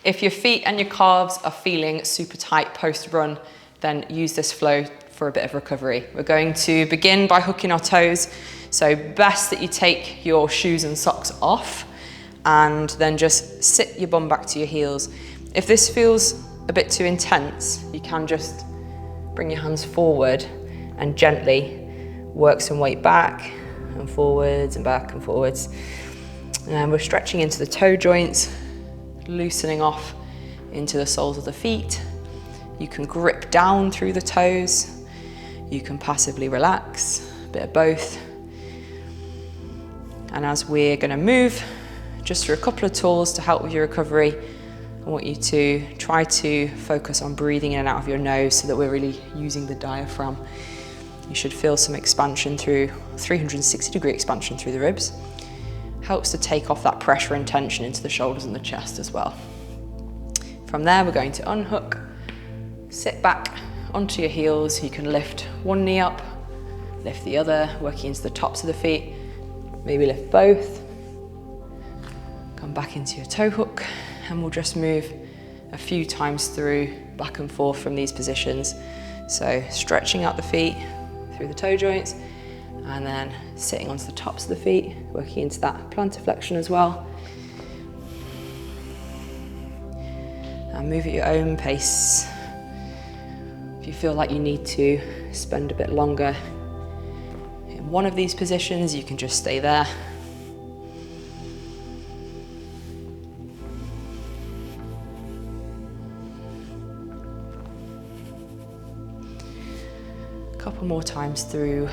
If your feet and your calves are feeling super tight post-run, then use this flow for a bit of recovery. We're going to begin by hooking our toes. So best that you take your shoes and socks off and then just sit your bum back to your heels. If this feels a bit too intense, you can just bring your hands forward and gently work some weight back and forwards and back and forwards. And we're stretching into the toe joints, loosening off into the soles of the feet. You can grip down through the toes. You can passively relax, a bit of both. And as we're going to move, just through a couple of tools to help with your recovery, I want you to try to focus on breathing in and out of your nose so that we're really using the diaphragm. You should feel some expansion through, 360-degree expansion through the ribs. Helps to take off that pressure and tension into the shoulders and the chest as well. From there, we're going to unhook, sit back onto your heels. You can lift one knee up, lift the other, working into the tops of the feet. Maybe lift both. Come back into your toe hook, and we'll just move a few times through, back and forth from these positions. So stretching out the feet through the toe joints, and then sitting onto the tops of the feet, working into that plantar flexion as well. And move at your own pace. If you feel like you need to spend a bit longer in one of these positions, you can just stay there. A couple more times through.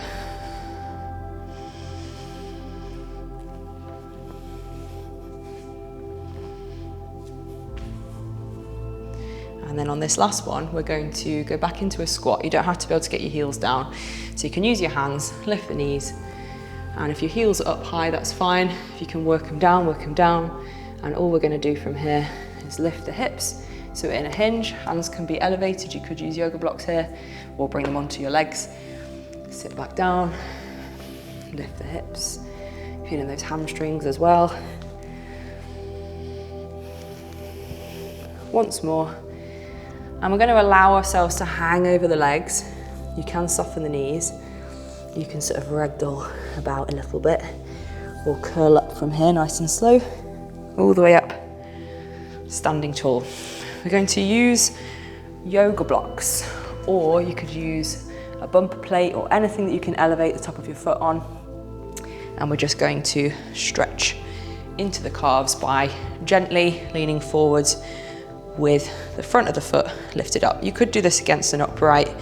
And then on this last one, we're going to go back into a squat. You don't have to be able to get your heels down. So you can use your hands, lift the knees. And if your heels are up high, that's fine. If you can work them down, work them down. And all we're gonna do from here is lift the hips. So in a hinge, hands can be elevated. You could use yoga blocks here or bring them onto your legs. Sit back down, lift the hips. Feeling those hamstrings as well. Once more. And we're going to allow ourselves to hang over the legs. You can soften the knees. You can sort of ragdoll about a little bit or curl up from here nice and slow, all the way up, standing tall. We're going to use yoga blocks, or you could use a bumper plate or anything that you can elevate the top of your foot on. And we're just going to stretch into the calves by gently leaning forwards with the front of the foot lifted up. You could do this against an upright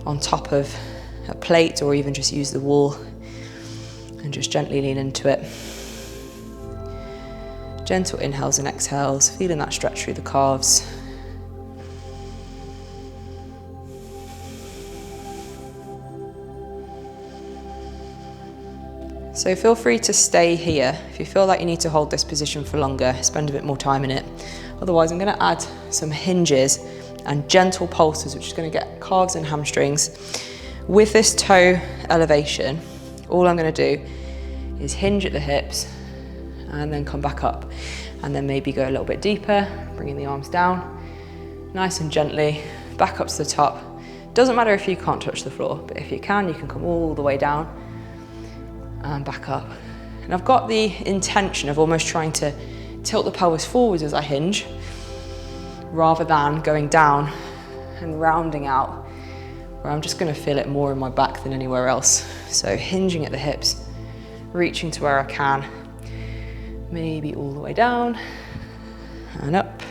on top of a plate, or even just use the wall and just gently lean into it. Gentle inhales and exhales, feeling that stretch through the calves. So feel free to stay here. If you feel like you need to hold this position for longer, spend a bit more time in it. Otherwise, I'm going to add some hinges and gentle pulses, which is going to get calves and hamstrings. With this toe elevation, all I'm going to do is hinge at the hips and then come back up, and then maybe go a little bit deeper, bringing the arms down, nice and gently, back up to the top. Doesn't matter if you can't touch the floor, but if you can come all the way down and back up. And I've got the intention of almost trying to tilt the pelvis forwards as I hinge, rather than going down and rounding out, where I'm just going to feel it more in my back than anywhere else. So hinging at the hips, reaching to where I can, maybe all the way down and up.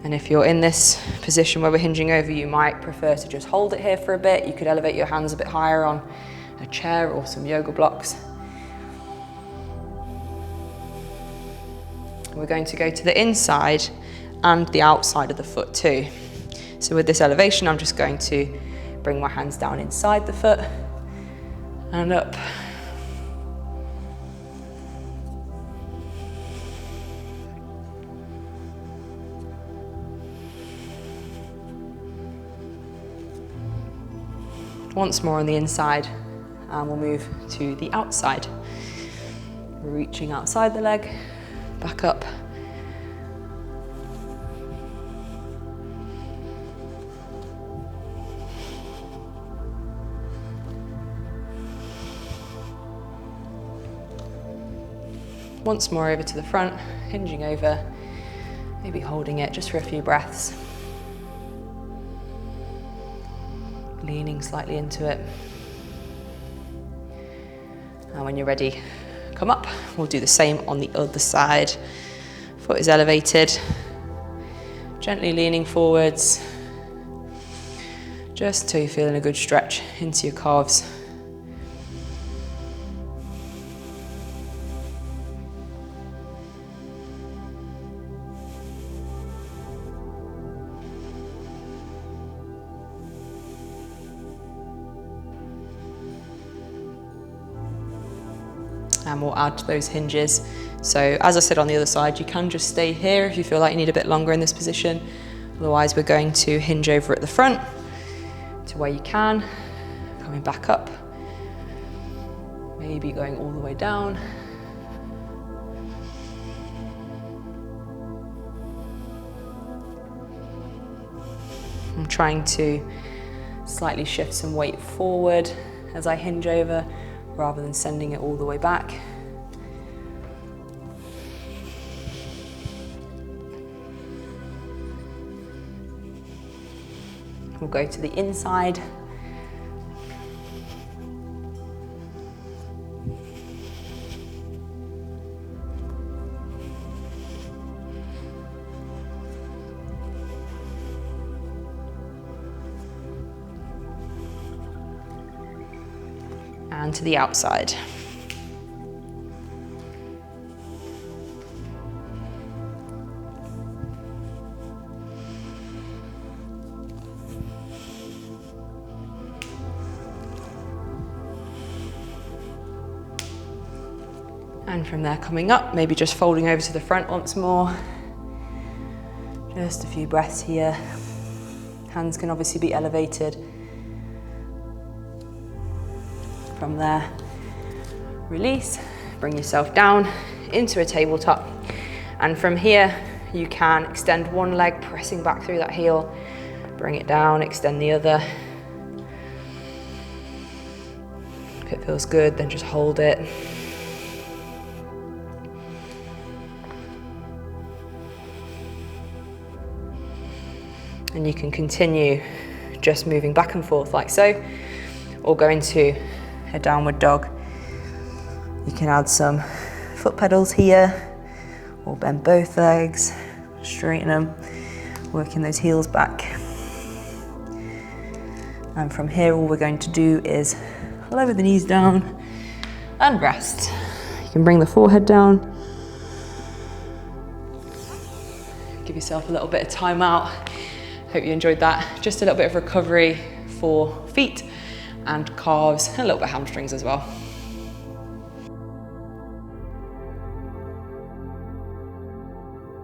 And if you're in this position where we're hinging over, you might prefer to just hold it here for a bit. You could elevate your hands a bit higher on a chair or some yoga blocks. We're going to go to the inside and the outside of the foot too. So with this elevation, I'm just going to bring my hands down inside the foot and up. Once more on the inside and we'll move to the outside. Reaching outside the leg, back up. Once more over to the front, hinging over, maybe holding it just for a few breaths. Leaning slightly into it. And when you're ready, come up. We'll do the same on the other side. Foot is elevated, gently leaning forwards, just till you're feeling a good stretch into your calves. And we'll add those hinges. So as I said on the other side, you can just stay here if you feel like you need a bit longer in this position. Otherwise, we're going to hinge over at the front to where you can, coming back up, maybe going all the way down. I'm trying to slightly shift some weight forward as I hinge over, rather than sending it all the way back. We'll go to the inside. And to the outside. And from there coming up, maybe just folding over to the front once more. Just a few breaths here. Hands can obviously be elevated. From there, release, bring yourself down into a tabletop. And from here, you can extend one leg, pressing back through that heel, bring it down, extend the other. If it feels good, then just hold it. And you can continue just moving back and forth like so, or go into a downward dog. You can add some foot pedals here, or bend both legs, straighten them, working those heels back. And from here, all we're going to do is lower the knees down and rest. You can bring the forehead down. Give yourself a little bit of time out. Hope you enjoyed that. Just a little bit of recovery for feet and calves, and a little bit of hamstrings as well.